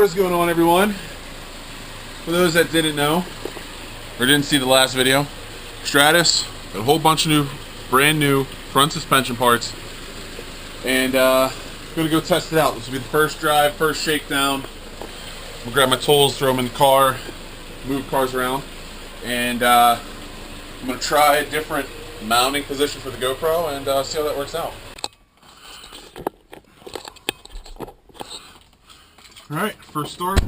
What is going on, everyone? For those that didn't know or didn't see the last video, Stratus, a whole bunch of brand new front suspension parts, and gonna go test it out. This will be the first drive, first shakedown. We'll grab my tools, throw them in the car, move cars around, and I'm gonna try a different mounting position for the GoPro and see how that works out. Alright, first start,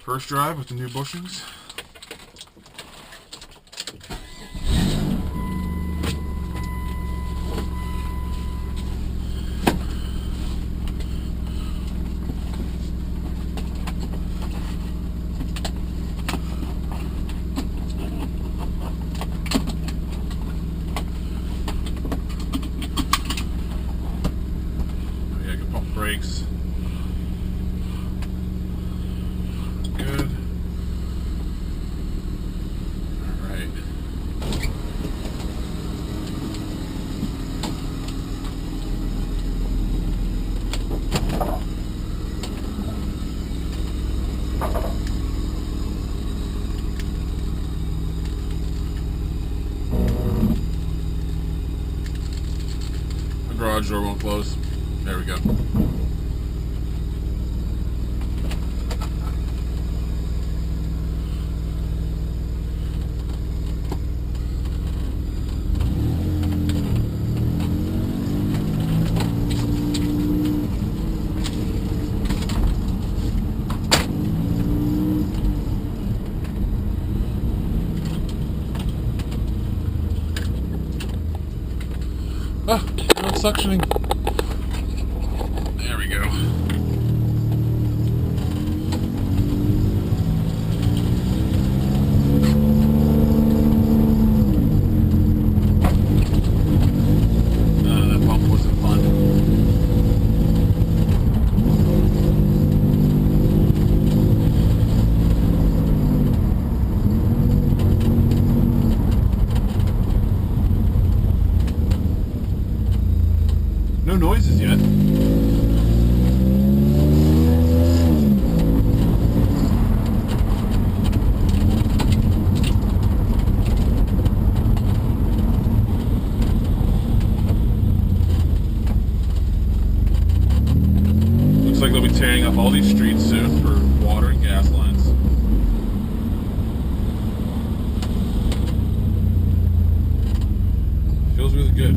first drive with the new bushings. Yeah, I can pump brakes. Good. Alright. The garage door won't close. There we go. Ah, not suctioning. There we go. That pump wasn't fun. No noises yet. Looks like they'll be tearing up all these streets soon for water and gas lines. Feels really good.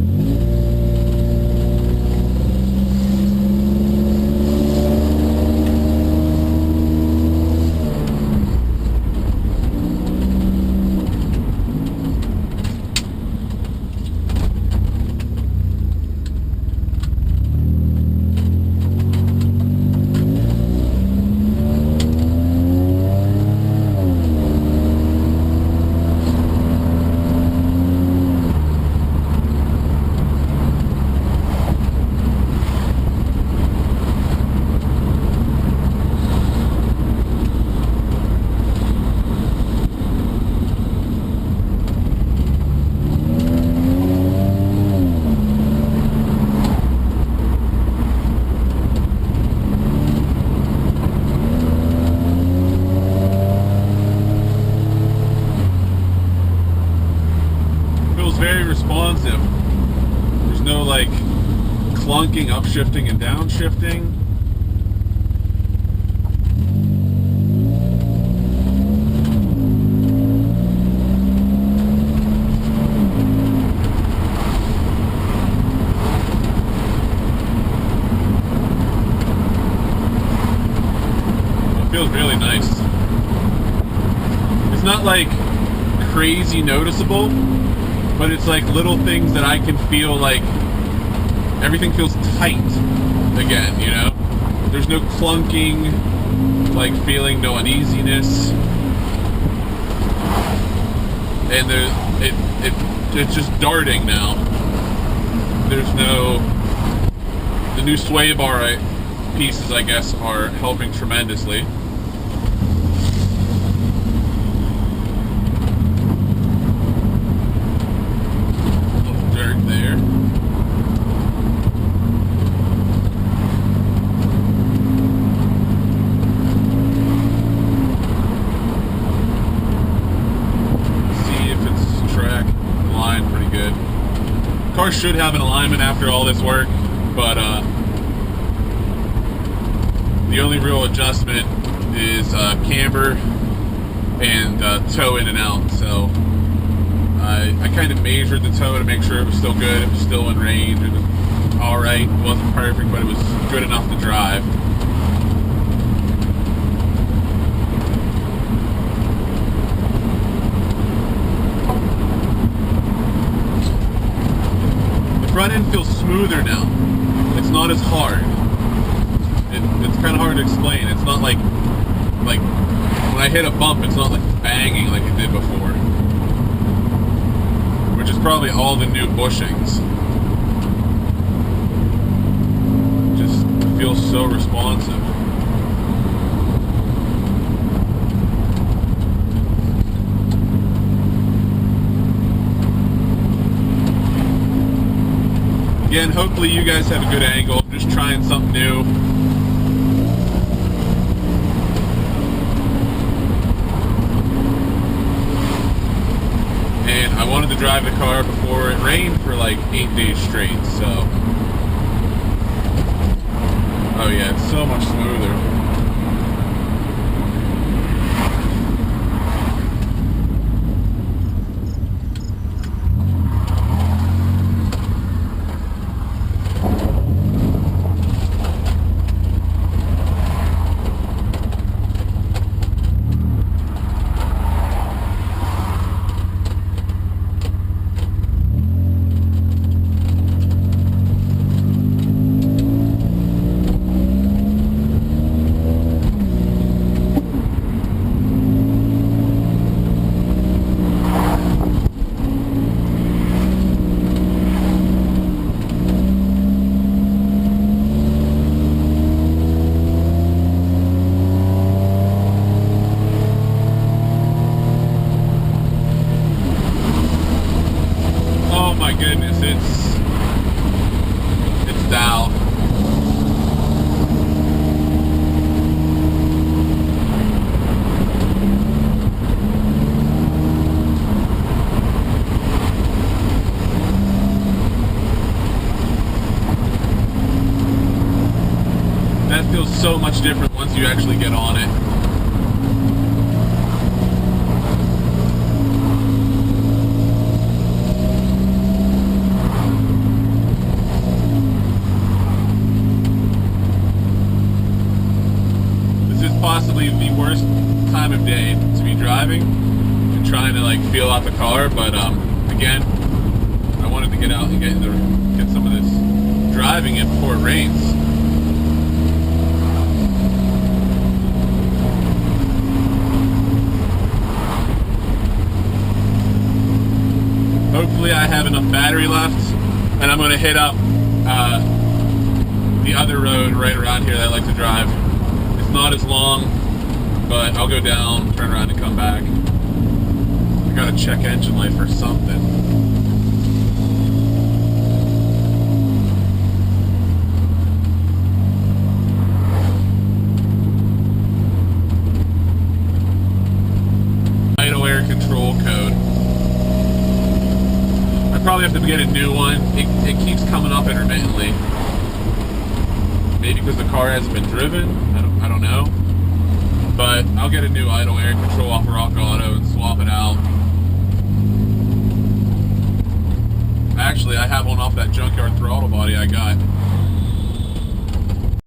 Very responsive. There's no like clunking, upshifting and downshifting. It feels really nice. It's not like crazy noticeable, but it's like little things that I can feel like everything feels tight again, you know? There's no clunking, like feeling, no uneasiness. And it's just darting now. There's no... The new sway bar pieces, I guess, are helping tremendously. There. car should have an alignment after all this work, but the only real adjustment is camber and toe in and out. So I kind of measured the toe to make sure it was still good, it was still in range, it was alright. It wasn't perfect, but it was good enough to drive. The front end feels smoother now. It's not as hard. It's kind of hard to explain. It's not like when I hit a bump, it's not like banging like it did before. Which is probably all the new bushings. Just feels so responsive. Again, hopefully you guys have a good angle. I'm just trying something new. And I wanted to drive the car before it rained for like 8 days straight, so. Oh yeah, it's so much smoother. Goodness, it's dialed. That feels so much different once you actually get on it. Possibly the worst time of day to be driving and trying to like feel out the car, but again, I wanted to get out and get some of this driving in before it rains. Hopefully I have enough battery left, and I'm going to hit up the other road right around here that I like to drive. Not as long, but I'll go down, turn around, and come back. I gotta check engine light for something. Idle air control code. I probably have to get a new one. It keeps coming up intermittently. Maybe because the car hasn't been driven. I don't know. But I'll get a new idle air control off of Rock Auto and swap it out. Actually, I have one off that junkyard throttle body I got.